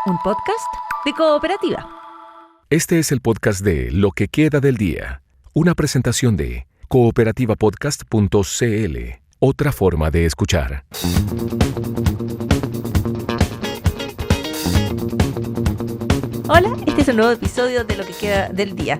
un podcast de Cooperativa. Este es el podcast de Lo que queda del día, una presentación de cooperativapodcast.cl, otra forma de escuchar. Hola, este es un nuevo episodio de Lo que queda del día.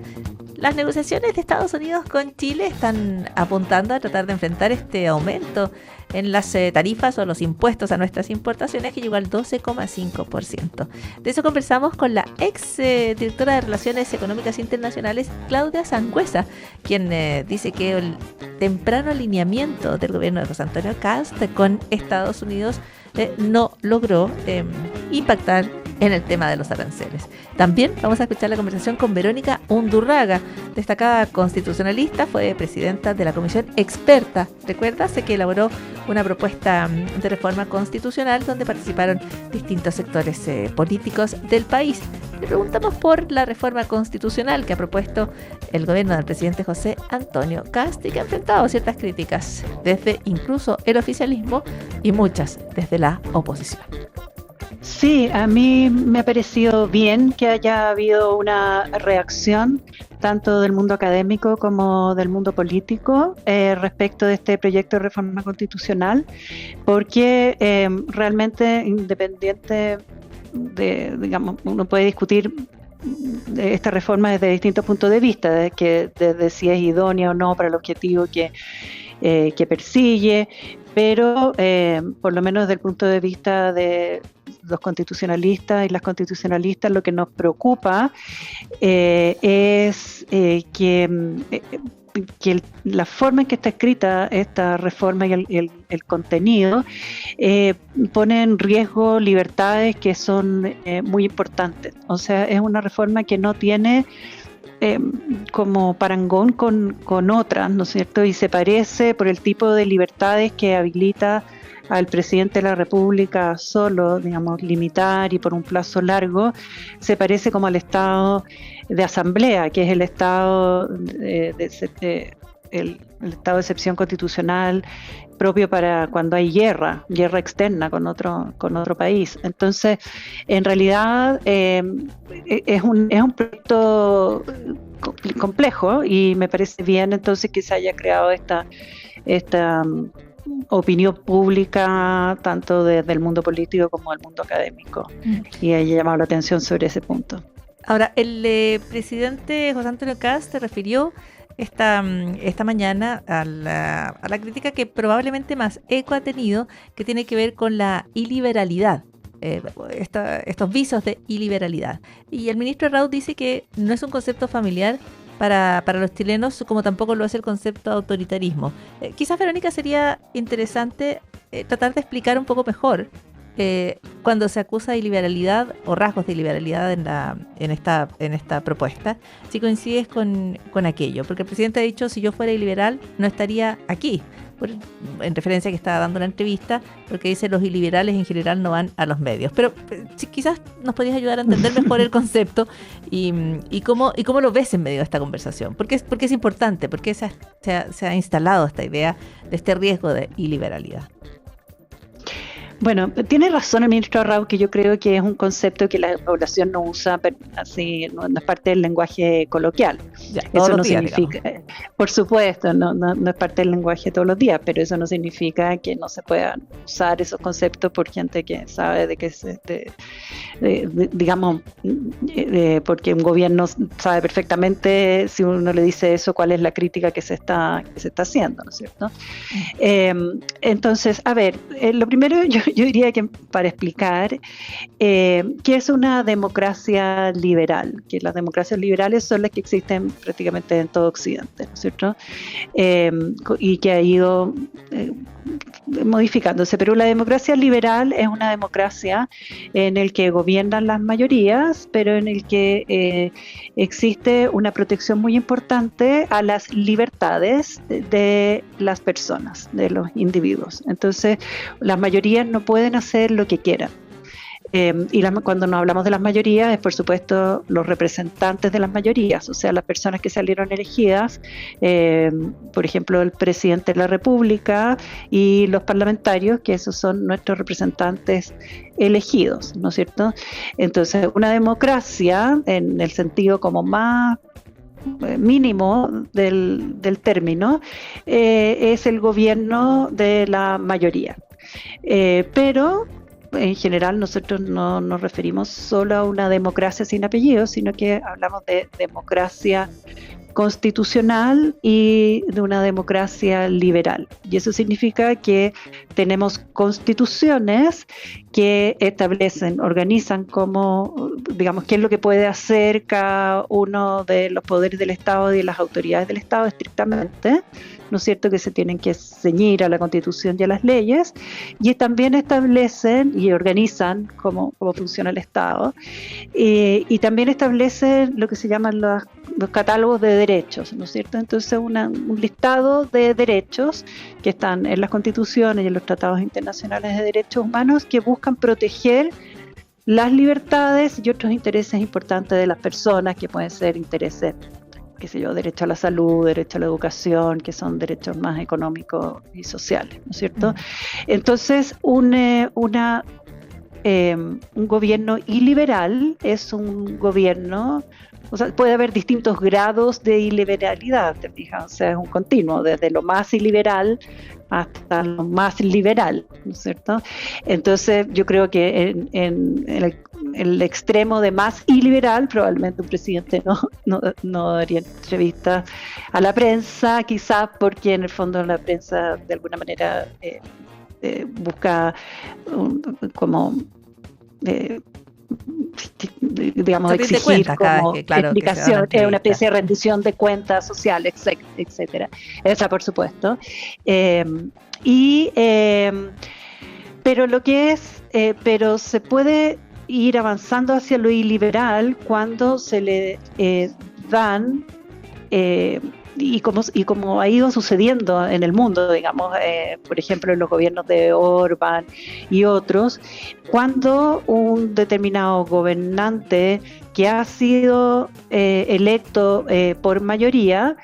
Las negociaciones de Estados Unidos con Chile están apuntando a tratar de enfrentar este aumento en las tarifas o los impuestos a nuestras importaciones que llegó al 12,5%. De eso conversamos con la ex directora de Relaciones Económicas Internacionales, Claudia Sangüesa, quien dice que el temprano alineamiento del gobierno de José Antonio Kast con Estados Unidos no logró impactar en el tema de los aranceles. También vamos a escuchar la conversación con Verónica Undurraga, destacada constitucionalista, fue presidenta de la Comisión Experta, recuérdase que elaboró una propuesta de reforma constitucional donde participaron distintos sectores políticos del país. Le preguntamos por la reforma constitucional que ha propuesto el gobierno del presidente José Antonio Kast y que ha enfrentado ciertas críticas desde incluso el oficialismo y muchas desde la oposición. Sí, a mí me ha parecido bien que haya habido una reacción tanto del mundo académico como del mundo político respecto de este proyecto de reforma constitucional, porque realmente independiente de, digamos, uno puede discutir de esta reforma desde distintos puntos de vista, desde si es idónea o no para el objetivo que persigue, pero por lo menos desde el punto de vista de los constitucionalistas y las constitucionalistas, lo que nos preocupa es que la forma en que está escrita esta reforma y el contenido pone en riesgo libertades que son muy importantes. O sea, es una reforma que no tiene como parangón con otras, ¿no es cierto? Y se parece por el tipo de libertades que habilita al presidente de la República solo, digamos, limitar y por un plazo largo, se parece como al estado de asamblea, que es el estado el estado de excepción constitucional propio para cuando hay guerra externa con otro país. Entonces, en realidad es un proyecto complejo y me parece bien entonces que se haya creado esta opinión pública tanto desde el mundo político como del mundo académico y haya llamado la atención sobre ese punto. Ahora, el presidente José Antonio Kast se refirió esta mañana a la crítica que probablemente más eco ha tenido, que tiene que ver con la iliberalidad, estos visos de iliberalidad. Y el ministro Raúl dice que no es un concepto familiar para los chilenos, como tampoco lo es el concepto de autoritarismo. Quizás, Verónica, sería interesante tratar de explicar un poco mejor cuando se acusa de iliberalidad o rasgos de iliberalidad en esta propuesta, si coincides con aquello, porque el presidente ha dicho, si yo fuera iliberal no estaría aquí, en referencia a que estaba dando una entrevista, porque dice los iliberales en general no van a los medios. Pero quizás nos podrías ayudar a entender mejor el concepto y cómo lo ves en medio de esta conversación, porque es importante, porque se ha instalado esta idea de este riesgo de iliberalidad. Bueno, tiene razón el ministro Arrau, que yo creo que es un concepto que la población no usa, pero así no es parte del lenguaje coloquial. Ya, eso no días, significa, por supuesto, no es parte del lenguaje todos los días, pero eso no significa que no se puedan usar esos conceptos por gente que sabe de que digamos, porque un gobierno sabe perfectamente, si uno le dice eso, cuál es la crítica que se está haciendo, ¿no es cierto? Entonces, a ver, lo primero yo diría que para explicar qué es una democracia liberal, que las democracias liberales son las que existen prácticamente en todo Occidente, ¿no es cierto? Y que ha ido modificándose, pero la democracia liberal es una democracia en el que gobiernan las mayorías, pero en el que existe una protección muy importante a las libertades de las personas, de los individuos. Entonces, las mayorías no pueden hacer lo que quieran. Cuando nos hablamos de las mayorías, es por supuesto los representantes de las mayorías, o sea, las personas que salieron elegidas, por ejemplo, el presidente de la República y los parlamentarios, que esos son nuestros representantes elegidos, ¿no es cierto? Entonces, una democracia, en el sentido como más mínimo del término, es el gobierno de la mayoría. Pero en general nosotros no nos referimos solo a una democracia sin apellido, sino que hablamos de democracia constitucional y de una democracia liberal. Y eso significa que tenemos constituciones que establecen, organizan cómo, digamos, qué es lo que puede hacer cada uno de los poderes del Estado y de las autoridades del Estado estrictamente, ¿no es cierto?, que se tienen que ceñir a la Constitución y a las leyes, y también establecen y organizan cómo funciona el Estado, y también establecen lo que se llaman los catálogos de derechos, ¿no es cierto? Entonces un listado de derechos que están en las constituciones y en los tratados internacionales de derechos humanos que buscan proteger las libertades y otros intereses importantes de las personas, que pueden ser intereses, qué sé yo, derecho a la salud, derecho a la educación, que son derechos más económicos y sociales, ¿no es cierto? Entonces, un gobierno iliberal es un gobierno, o sea, puede haber distintos grados de iliberalidad, ¿te fijas? O sea, es un continuo, desde lo más iliberal hasta lo más liberal, ¿no es cierto? Entonces, yo creo que en el extremo de más iliberal, probablemente un presidente no daría entrevistas a la prensa, quizás porque en el fondo la prensa de alguna manera busca como digamos, exigir como explicación, una especie de rendición de cuentas sociales, etcétera. Esa, por supuesto. Pero lo que es, pero se puede ir avanzando hacia lo iliberal cuando se le dan y como ha ido sucediendo en el mundo, digamos, por ejemplo, en los gobiernos de Orbán y otros, cuando un determinado gobernante que ha sido electo por mayoría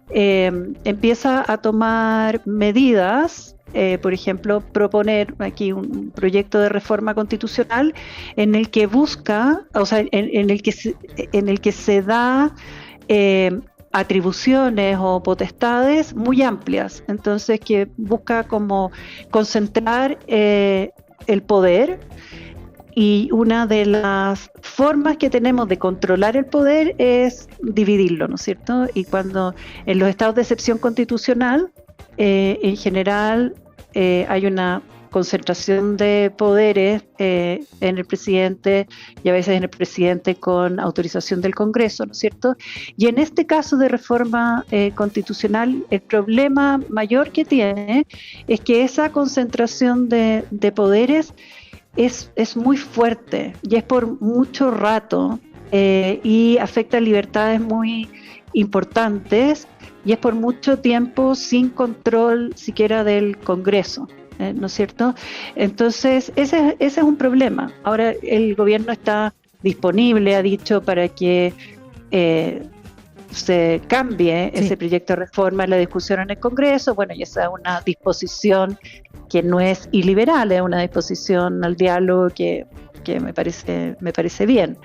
empieza a tomar medidas, por ejemplo, proponer aquí un proyecto de reforma constitucional en el que busca, o sea, en el que se da atribuciones o potestades muy amplias, entonces que busca como concentrar el poder, y una de las formas que tenemos de controlar el poder es dividirlo, ¿no es cierto? Y cuando en los estados de excepción constitucional, en general hay una concentración de poderes en el presidente, y a veces en el presidente con autorización del Congreso, ¿no es cierto? Y en este caso de reforma constitucional, el problema mayor que tiene es que esa concentración de poderes es muy fuerte y es por mucho rato y afecta libertades muy importantes, y es por mucho tiempo sin control siquiera del Congreso. ¿No es cierto? Entonces, ese es un problema. Ahora el gobierno está disponible, ha dicho, para que se cambie ese proyecto de reforma en la discusión en el Congreso. Bueno, y esa es una disposición que no es iliberal, es una disposición al diálogo que me parece bien.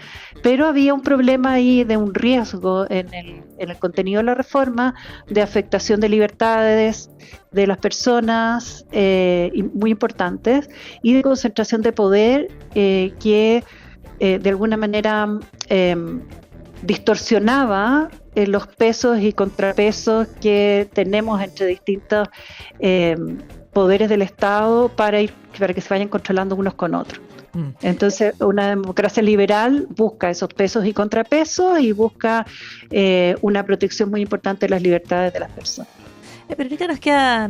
Pero había un problema ahí de un riesgo en el contenido de la reforma, de afectación de libertades de las personas muy importantes, y de concentración de poder que de alguna manera distorsionaba los pesos y contrapesos que tenemos entre distintos poderes del Estado para que se vayan controlando unos con otros. Entonces, una democracia liberal busca esos pesos y contrapesos y busca una protección muy importante de las libertades de las personas. Verónica, nos queda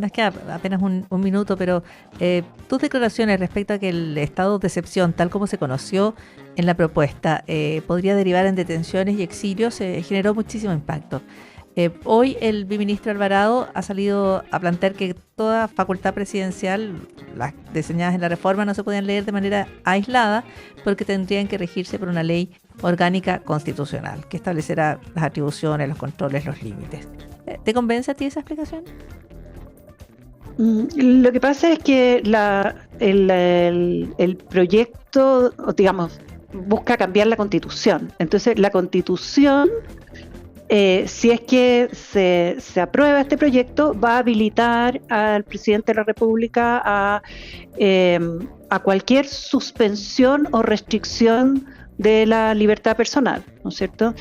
apenas un minuto, pero tus declaraciones respecto a que el estado de excepción, tal como se conoció en la propuesta, podría derivar en detenciones y exilios, generó muchísimo impacto. Hoy el biministro Alvarado ha salido a plantear que toda facultad presidencial, las diseñadas en la reforma, no se podían leer de manera aislada porque tendrían que regirse por una ley orgánica constitucional que establecerá las atribuciones, los controles, los límites. ¿Te convence a ti esa explicación? Lo que pasa es que el proyecto, digamos, busca cambiar la Constitución. Entonces, la Constitución, si es que se aprueba este proyecto, va a habilitar al presidente de la República a cualquier suspensión o restricción de la libertad personal, ¿no es cierto?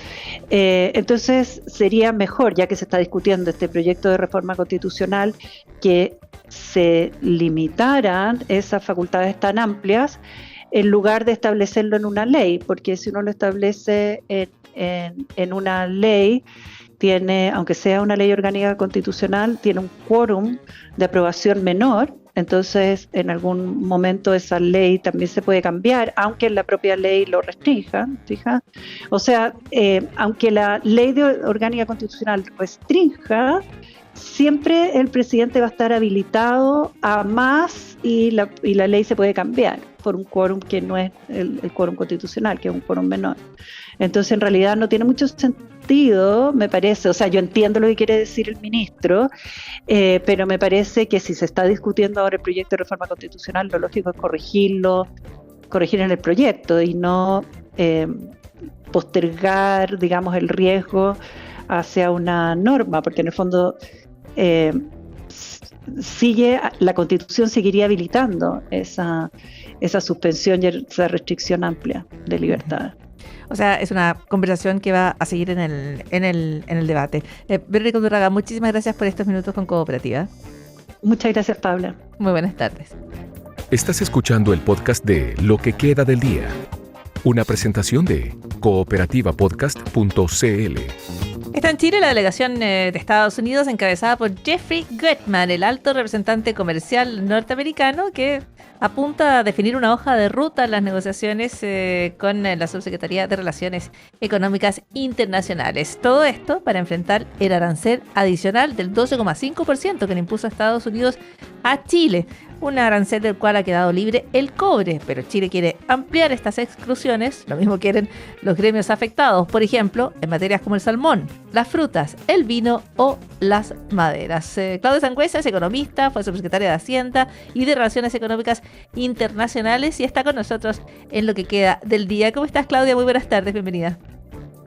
Entonces sería mejor, ya que se está discutiendo este proyecto de reforma constitucional, que se limitaran esas facultades tan amplias en lugar de establecerlo en una ley, porque si uno lo establece en una ley, aunque sea una ley orgánica constitucional, tiene un quórum de aprobación menor. Entonces, en algún momento esa ley también se puede cambiar, aunque la propia ley lo restrinja, ¿fija? O sea, aunque la ley orgánica constitucional restrinja, siempre el presidente va a estar habilitado a más y la ley se puede cambiar por un quórum que no es el quórum constitucional, que es un quórum menor. Entonces, en realidad no tiene mucho sentido, me parece, o sea, yo entiendo lo que quiere decir el ministro, pero me parece que si se está discutiendo ahora el proyecto de reforma constitucional, lo lógico es corregir en el proyecto y no postergar, digamos, el riesgo hacia una norma, porque en el fondo la Constitución seguiría habilitando esa suspensión y esa restricción amplia de libertad. O sea, es una conversación que va a seguir en el debate. Verónica Undurraga, muchísimas gracias por estos minutos con Cooperativa. Muchas gracias, Paula. Muy buenas tardes. Estás escuchando el podcast de Lo que queda del día. Una presentación de cooperativapodcast.cl. Está en Chile la delegación de Estados Unidos encabezada por Jeffrey Gutmann, el alto representante comercial norteamericano que apunta a definir una hoja de ruta en las negociaciones con la Subsecretaría de Relaciones Económicas Internacionales. Todo esto para enfrentar el arancel adicional del 12,5% que le impuso a Estados Unidos a Chile. Un arancel del cual ha quedado libre el cobre, pero Chile quiere ampliar estas exclusiones, lo mismo quieren los gremios afectados, por ejemplo, en materias como el salmón, las frutas, el vino o las maderas. Claudia Sangüesa es economista, fue subsecretaria de Hacienda y de Relaciones Económicas Internacionales y está con nosotros en Lo que queda del día. ¿Cómo estás, Claudia? Muy buenas tardes, bienvenida.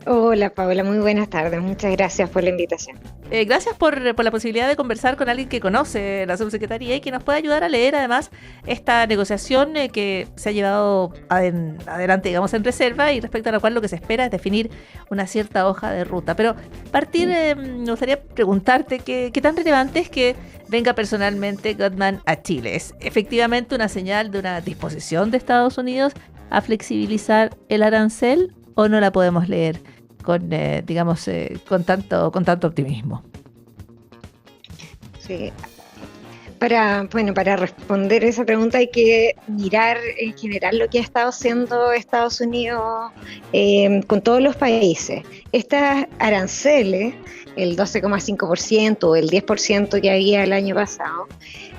Hola, Paola, muy buenas tardes. Muchas gracias por la invitación. Gracias por la posibilidad de conversar con alguien que conoce la subsecretaría y que nos pueda ayudar a leer además esta negociación que se ha llevado adelante, digamos, en reserva y respecto a la cual lo que se espera es definir una cierta hoja de ruta. Pero me gustaría preguntarte qué tan relevante es que venga personalmente Gutmann a Chile. ¿Es efectivamente una señal de una disposición de Estados Unidos a flexibilizar el arancel o no la podemos leer con tanto optimismo? Sí. Para responder esa pregunta hay que mirar en general lo que ha estado haciendo Estados Unidos con todos los países. Estas aranceles, el 12,5% o el 10% que había el año pasado,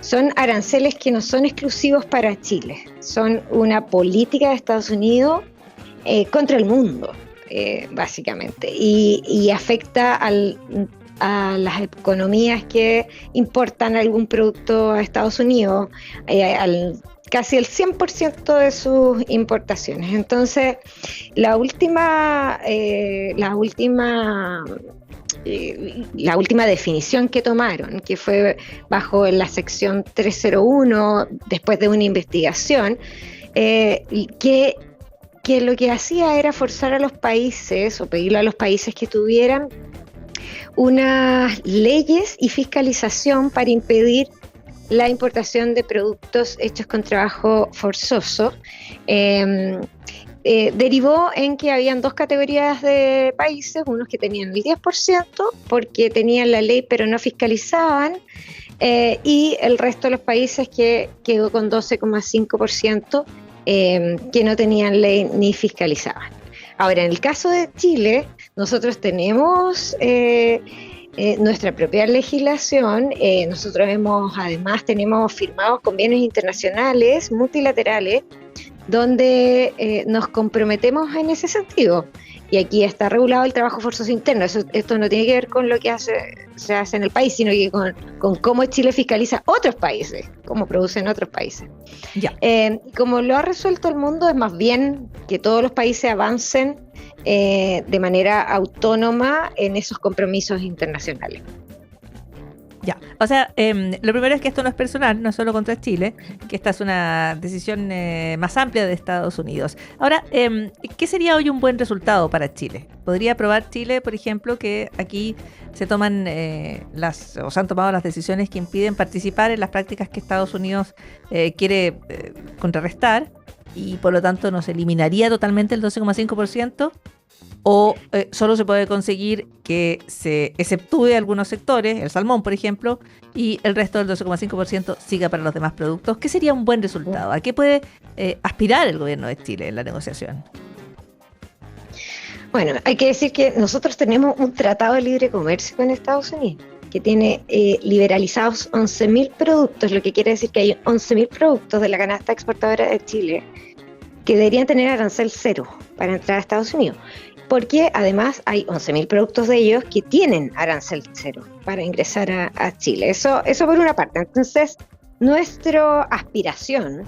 son aranceles que no son exclusivos para Chile. Son una política de Estados Unidos contra el mundo, básicamente, y afecta a las economías que importan algún producto a Estados Unidos, casi el 100% de sus importaciones. Entonces, la última definición que tomaron, que fue bajo la sección 301, después de una investigación, que lo que hacía era forzar a los países o pedirle a los países que tuvieran unas leyes y fiscalización para impedir la importación de productos hechos con trabajo forzoso. Derivó en que habían dos categorías de países, unos que tenían el 10% porque tenían la ley pero no fiscalizaban, y el resto de los países que quedó con 12,5%, que no tenían ley ni fiscalizaban. Ahora, en el caso de Chile, nosotros tenemos nuestra propia legislación. Nosotros tenemos firmados convenios internacionales, multilaterales, donde nos comprometemos en ese sentido. Y aquí está regulado el trabajo forzoso interno. Esto no tiene que ver con lo que se hace en el país, sino que con cómo Chile fiscaliza otros países, cómo producen otros países. Ya. Como lo ha resuelto el mundo, es más bien que todos los países avancen de manera autónoma en esos compromisos internacionales. Ya, o sea, lo primero es que esto no es personal, no es solo contra Chile, que esta es una decisión más amplia de Estados Unidos. Ahora, ¿qué sería hoy un buen resultado para Chile? ¿Podría aprobar Chile, por ejemplo, que aquí se toman o se han tomado las decisiones que impiden participar en las prácticas que Estados Unidos quiere contrarrestar y por lo tanto nos eliminaría totalmente el 12,5%? ¿O solo se puede conseguir que se exceptúe algunos sectores, el salmón, por ejemplo, y el resto del 12,5% siga para los demás productos? ¿Qué sería un buen resultado? ¿A qué puede aspirar el gobierno de Chile en la negociación? Bueno, hay que decir que nosotros tenemos un tratado de libre comercio con Estados Unidos que tiene liberalizados 11.000 productos, lo que quiere decir que hay 11.000 productos de la canasta exportadora de Chile que deberían tener arancel cero para entrar a Estados Unidos. Porque además hay 11.000 productos de ellos que tienen arancel cero para ingresar a Chile. Eso por una parte. Entonces, nuestra aspiración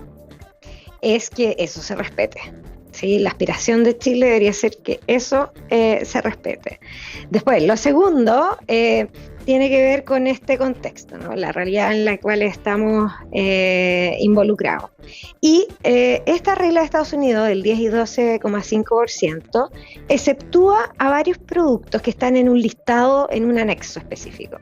es que eso se respete. ¿Sí? La aspiración de Chile debería ser que eso se respete. Después, lo segundo tiene que ver con este contexto, ¿no? La realidad en la cual estamos involucrados. Y esta regla de Estados Unidos, del 10 y 12,5%, exceptúa a varios productos que están en un listado, en un anexo específico.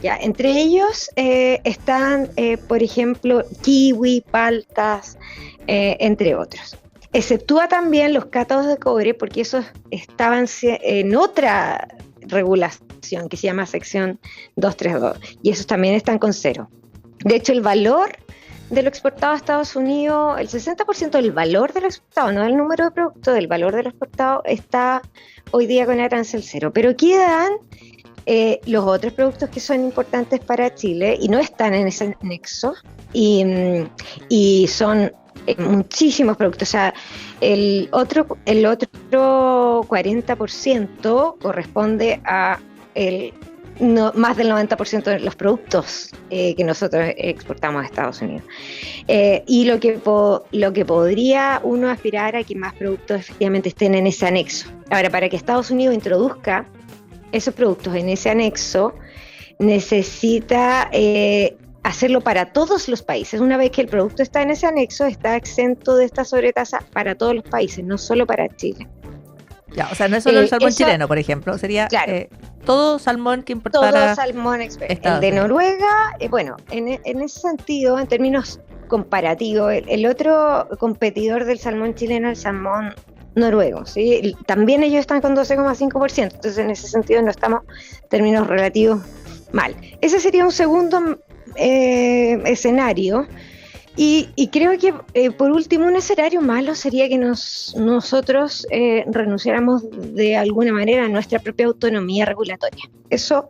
¿Ya? Entre ellos están, por ejemplo, kiwi, paltas, entre otros. Exceptúa también los cátodos de cobre, porque esos estaban en otra regulación que se llama sección 232, y esos también están con cero. De hecho, el valor de lo exportado a Estados Unidos, el 60% del valor de lo exportado, no del número de productos, del valor de lo exportado, está hoy día con arancel cero. Pero quedan los otros productos que son importantes para Chile y no están en ese anexo, y son muchísimos productos. O sea, el otro 40% corresponde a más del 90% de los productos que nosotros exportamos a Estados Unidos. Y lo que podría uno aspirar a que más productos efectivamente estén en ese anexo. Ahora, para que Estados Unidos introduzca esos productos en ese anexo, necesita hacerlo para todos los países. Una vez que el producto está en ese anexo, está exento de esta sobretasa para todos los países, no solo para Chile. Ya, o sea, no es solo el salmón chileno, por ejemplo, sería claro, todo salmón que importara. Todo salmón, el de Noruega, bueno, en ese sentido, en términos comparativos, el otro competidor del salmón chileno es el salmón noruego, ¿sí? También ellos están con 12,5%, entonces en ese sentido no estamos en términos relativos mal. Ese sería un segundo escenario. Y creo que por último un escenario malo sería que nosotros renunciáramos de alguna manera a nuestra propia autonomía regulatoria. Eso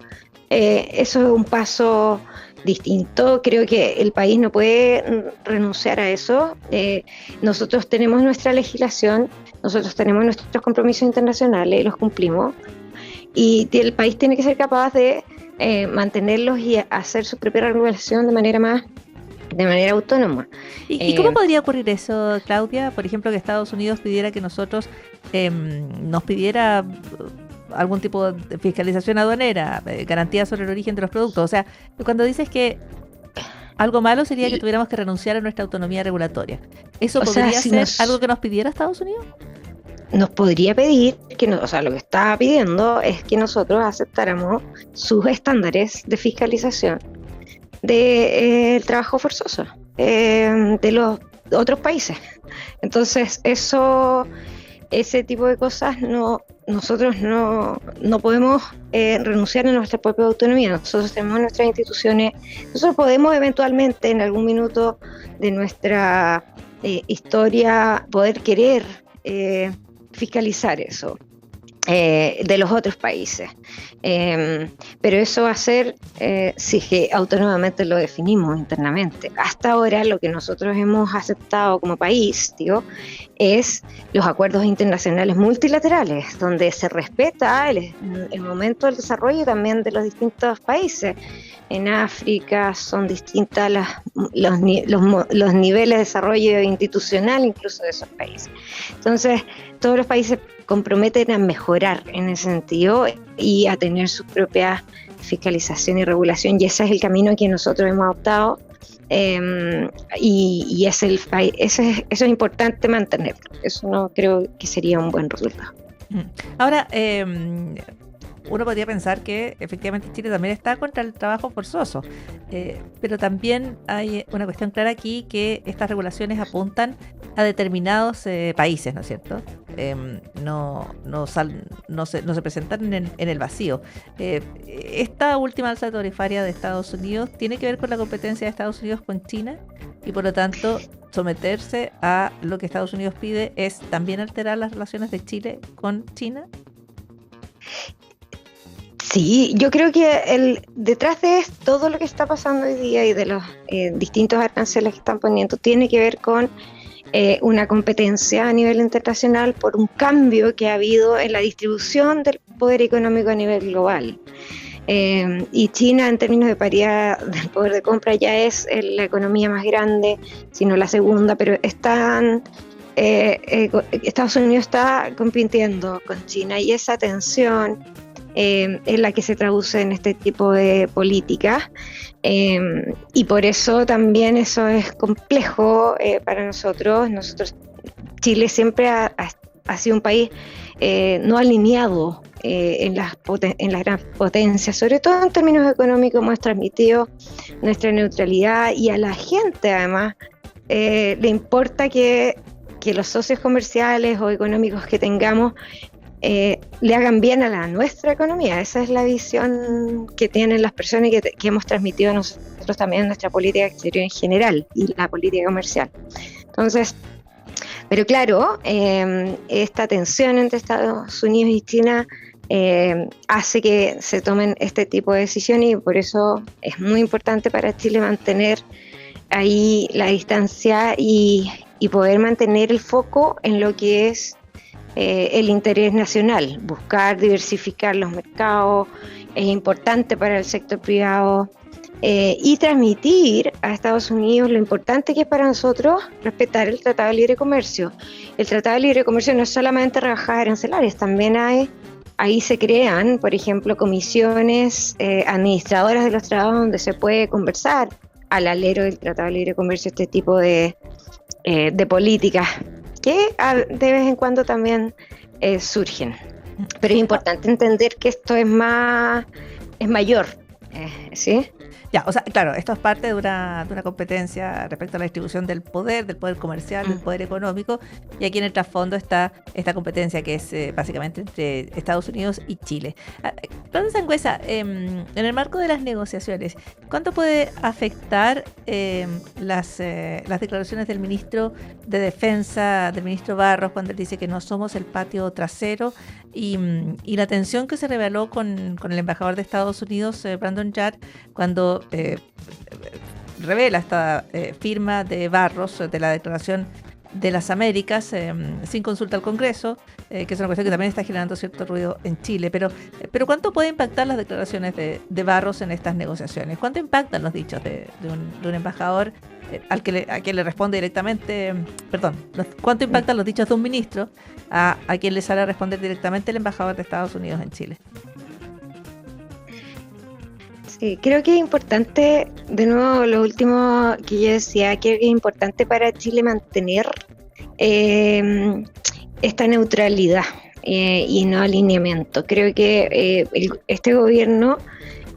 es un paso distinto. Creo que el país no puede renunciar a eso. Nosotros tenemos nuestra legislación, nosotros tenemos nuestros compromisos internacionales y los cumplimos. Y el país tiene que ser capaz de mantenerlos y hacer su propia regulación de manera autónoma. ¿Y cómo podría ocurrir eso, Claudia? Por ejemplo, que Estados Unidos pidiera que nosotros nos pidiera algún tipo de fiscalización aduanera, garantía sobre el origen de los productos. O sea, cuando dices que algo malo sería que tuviéramos que renunciar a nuestra autonomía regulatoria, ¿eso podría ser algo que nos pidiera Estados Unidos? Nos podría pedir, lo que está pidiendo es que nosotros aceptáramos sus estándares de fiscalización del trabajo forzoso de los otros países. Entonces, ese tipo de cosas nosotros no podemos renunciar a nuestra propia autonomía. Nosotros tenemos nuestras instituciones, nosotros podemos eventualmente en algún minuto de nuestra historia poder querer fiscalizar eso. de los otros países. Pero eso va a ser si es que autónomamente lo definimos internamente. Hasta ahora lo que nosotros hemos aceptado como país, es los acuerdos internacionales multilaterales, donde se respeta el momento del desarrollo también de los distintos países. En África son distintas los niveles de desarrollo institucional incluso de esos países. Entonces, todos los países comprometen a mejorar en ese sentido y a tener su propia fiscalización y regulación, y ese es el camino que nosotros hemos adoptado, y eso es importante mantenerlo. Eso no creo que sería un buen resultado. Ahora, uno podría pensar que efectivamente Chile también está contra el trabajo forzoso, pero también hay una cuestión clara aquí, que estas regulaciones apuntan a determinados países, ¿no es cierto? No se presentan en el vacío. Esta última alza tarifaria de Estados Unidos tiene que ver con la competencia de Estados Unidos con China, y por lo tanto someterse a lo que Estados Unidos pide es también alterar las relaciones de Chile con China. Sí, yo creo que detrás de todo lo que está pasando hoy día y de los distintos aranceles que están poniendo tiene que ver con una competencia a nivel internacional por un cambio que ha habido en la distribución del poder económico a nivel global. Y China, en términos de paridad del poder de compra, ya es la economía más grande, sino la segunda, pero Estados Unidos está compitiendo con China, y esa tensión es la que se traduce en este tipo de políticas, y por eso también eso es complejo para nosotros. Chile siempre ha sido un país no alineado en las grandes potencias, sobre todo en términos económicos. Hemos transmitido nuestra neutralidad, y a la gente además le importa que los socios comerciales o económicos que tengamos le hagan bien a nuestra economía. Esa es la visión que tienen las personas y que hemos transmitido nosotros también en nuestra política exterior en general y la política comercial. Entonces, pero claro, esta tensión entre Estados Unidos y China hace que se tomen este tipo de decisiones, y por eso es muy importante para Chile mantener ahí la distancia y poder mantener el foco en lo que es el interés nacional. Buscar diversificar los mercados es importante para el sector privado, y transmitir a Estados Unidos lo importante que es para nosotros respetar el Tratado de Libre Comercio. El Tratado de Libre Comercio no es solamente rebajas arancelarias, también ahí se crean, por ejemplo, comisiones administradoras de los tratados, donde se puede conversar al alero del Tratado de Libre Comercio este tipo de políticas que de vez en cuando también surgen. Pero es importante entender que esto es mayor, ¿sí? Ya, o sea, claro, esto es parte de una competencia respecto a la distribución del poder comercial, del poder económico, y aquí en el trasfondo está esta competencia que es básicamente entre Estados Unidos y Chile. Claudia Sangüesa, en el marco de las negociaciones, ¿cuánto puede afectar las declaraciones del ministro de Defensa, del ministro Barros, cuando él dice que no somos el patio trasero, y la tensión que se reveló con el embajador de Estados Unidos, Brandon Judd, cuando revela esta firma de Barros de la Declaración de las Américas sin consulta al Congreso, que es una cuestión que también está generando cierto ruido en Chile, pero ¿cuánto puede impactar las declaraciones de Barros en estas negociaciones? ¿Cuánto impactan los dichos de un embajador a quien le responde directamente, cuánto impactan los dichos de un ministro a quien le sale a responder directamente el embajador de Estados Unidos en Chile? Sí, creo que es importante, de nuevo, lo último que yo decía, creo que es importante para Chile mantener esta neutralidad y no alineamiento. Creo que este gobierno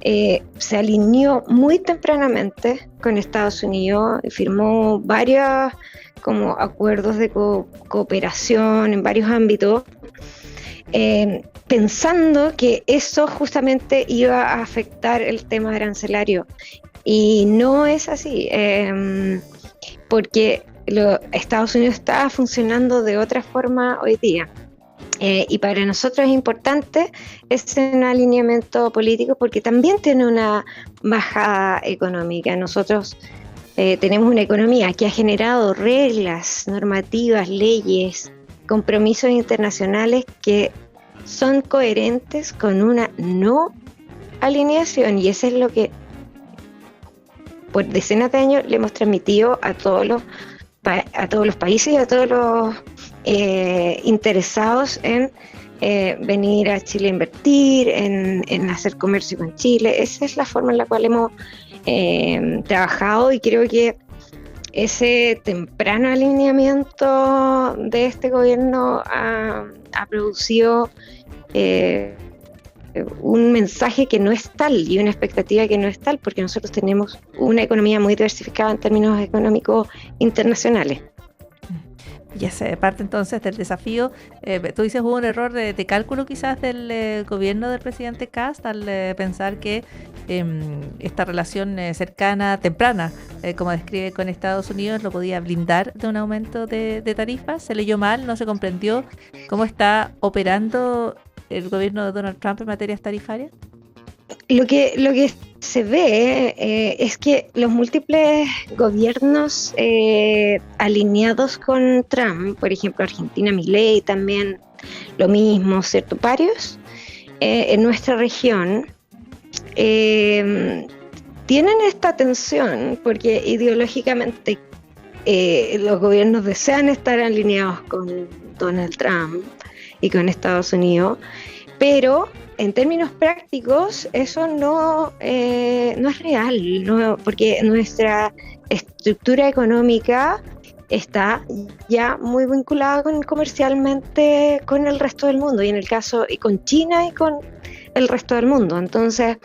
se alineó muy tempranamente con Estados Unidos y firmó varios como acuerdos de cooperación en varios ámbitos, pensando que eso justamente iba a afectar el tema arancelario, y no es así, porque Estados Unidos está funcionando de otra forma hoy día. Y para nosotros es importante ese alineamiento político porque también tiene una bajada económica. Nosotros tenemos una economía que ha generado reglas, normativas, leyes, compromisos internacionales que son coherentes con una no alineación, y eso es lo que por decenas de años le hemos transmitido a todos los países y a todos los interesados en venir a Chile a invertir, en hacer comercio con Chile. Esa es la forma en la cual hemos trabajado, y creo que ese temprano alineamiento de este gobierno ha producido un mensaje que no es tal y una expectativa que no es tal, porque nosotros tenemos una economía muy diversificada en términos económicos internacionales. Ya se parte entonces del desafío. Tú dices, hubo un error de cálculo quizás del gobierno del presidente Kast al pensar que esta relación cercana, temprana, como describe con Estados Unidos, lo podía blindar de un aumento de tarifas. ¿Se leyó mal? ¿No se comprendió cómo está operando el gobierno de Donald Trump en materias tarifarias? Lo que se ve es que los múltiples gobiernos alineados con Trump, por ejemplo Argentina, Milei también lo mismo, ¿cierto? Varios en nuestra región tienen esta tensión porque ideológicamente los gobiernos desean estar alineados con Donald Trump y con Estados Unidos, pero en términos prácticos eso no es real, no, porque nuestra estructura económica está ya muy vinculada comercialmente con el resto del mundo, y en el caso y con China y con el resto del mundo. Entonces,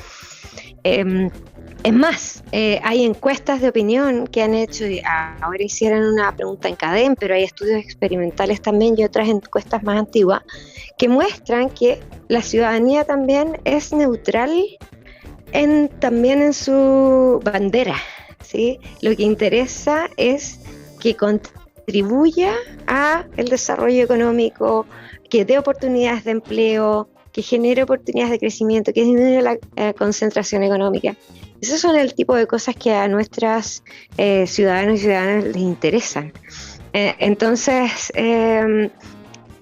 es más, hay encuestas de opinión que han hecho, y ahora hicieron una pregunta en CADEM, pero hay estudios experimentales también y otras encuestas más antiguas que muestran que la ciudadanía también es neutral también en su bandera, ¿sí? Lo que interesa es que contribuya a el desarrollo económico, que dé oportunidades de empleo, que genere oportunidades de crecimiento, que disminuya la concentración económica. Esos son el tipo de cosas que a nuestras ciudadanos y ciudadanas les interesan. Entonces,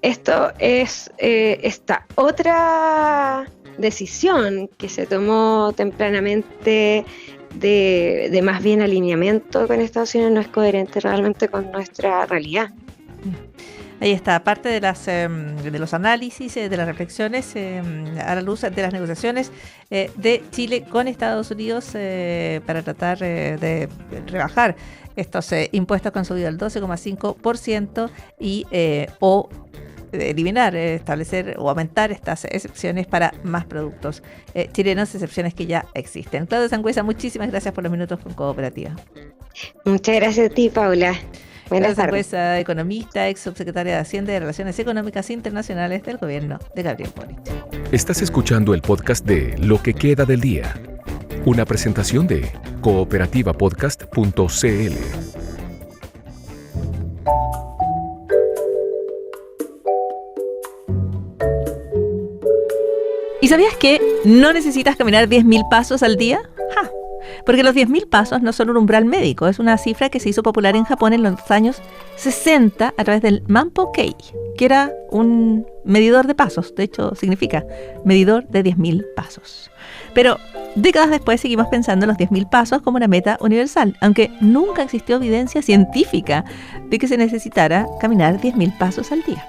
esto es esta otra decisión que se tomó tempranamente de más bien alineamiento con Estados Unidos, no es coherente realmente con nuestra realidad. Ahí está, aparte de los análisis, de las reflexiones a la luz de las negociaciones de Chile con Estados Unidos para tratar de rebajar estos impuestos que han subido al 12,5% y o eliminar, establecer o aumentar estas excepciones para más productos chilenos, excepciones que ya existen. Claudia Sangüesa, muchísimas gracias por los minutos con Cooperativa. Muchas gracias a ti, Paula. Buenas tardes. tardes. Economista, ex subsecretaria de Hacienda y Relaciones Económicas Internacionales del gobierno de Gabriel Boric. Estás escuchando el podcast de Lo que queda del día, una presentación de cooperativapodcast.cl. ¿Y sabías que no necesitas caminar 10.000 pasos al día? ¡Ja! Porque los 10.000 pasos no son un umbral médico, es una cifra que se hizo popular en Japón en los años 60 a través del Manpo Kei, que era un medidor de pasos, de hecho significa medidor de 10.000 pasos. Pero décadas después seguimos pensando en los 10.000 pasos como una meta universal, aunque nunca existió evidencia científica de que se necesitara caminar 10.000 pasos al día.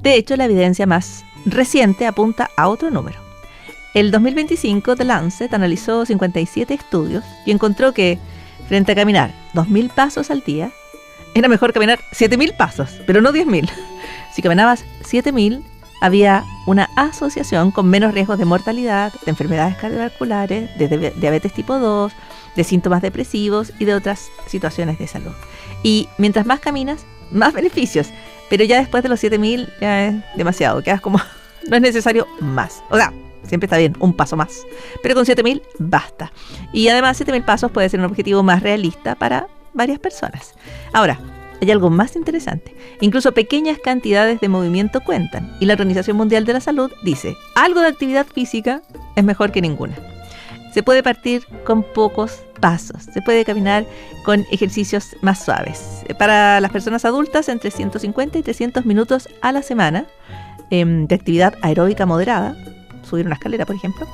De hecho, la evidencia más reciente apunta a otro número. El 2025, The Lancet analizó 57 estudios y encontró que, frente a caminar 2.000 pasos al día, era mejor caminar 7.000 pasos, pero no 10.000. Si caminabas 7.000, había una asociación con menos riesgos de mortalidad, de enfermedades cardiovasculares, de diabetes tipo 2, de síntomas depresivos y de otras situaciones de salud. Y mientras más caminas, más beneficios. Pero ya después de los 7.000 ya es demasiado, quedas como, no es necesario más. O sea, siempre está bien, un paso más. Pero con 7.000 basta. Y además 7.000 pasos puede ser un objetivo más realista para varias personas. Ahora, hay algo más interesante. Incluso pequeñas cantidades de movimiento cuentan. Y la Organización Mundial de la Salud dice, algo de actividad física es mejor que ninguna. Se puede partir con pocos pasos. Se puede caminar con ejercicios más suaves. Para las personas adultas, entre 150 y 300 minutos a la semana de actividad aeróbica moderada, subir una escalera, por ejemplo,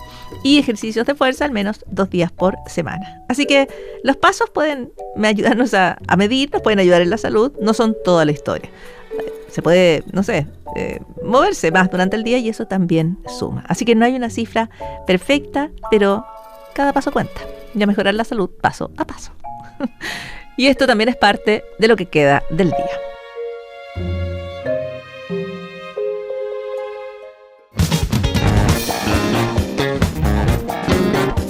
y ejercicios de fuerza al menos 2 días por semana. Así que los pasos pueden ayudarnos a medir, nos pueden ayudar en la salud, no son toda la historia. Se puede, moverse más durante el día y eso también suma. Así que no hay una cifra perfecta, pero cada paso cuenta. Y a mejorar la salud paso a paso. Y esto también es parte de lo que queda del día.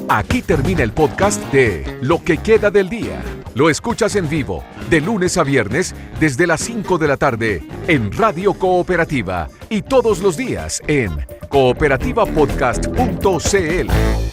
Aquí termina el podcast de Lo que queda del día. Lo escuchas en vivo, de lunes a viernes, desde las 5 de la tarde, en Radio Cooperativa y todos los días en cooperativapodcast.cl.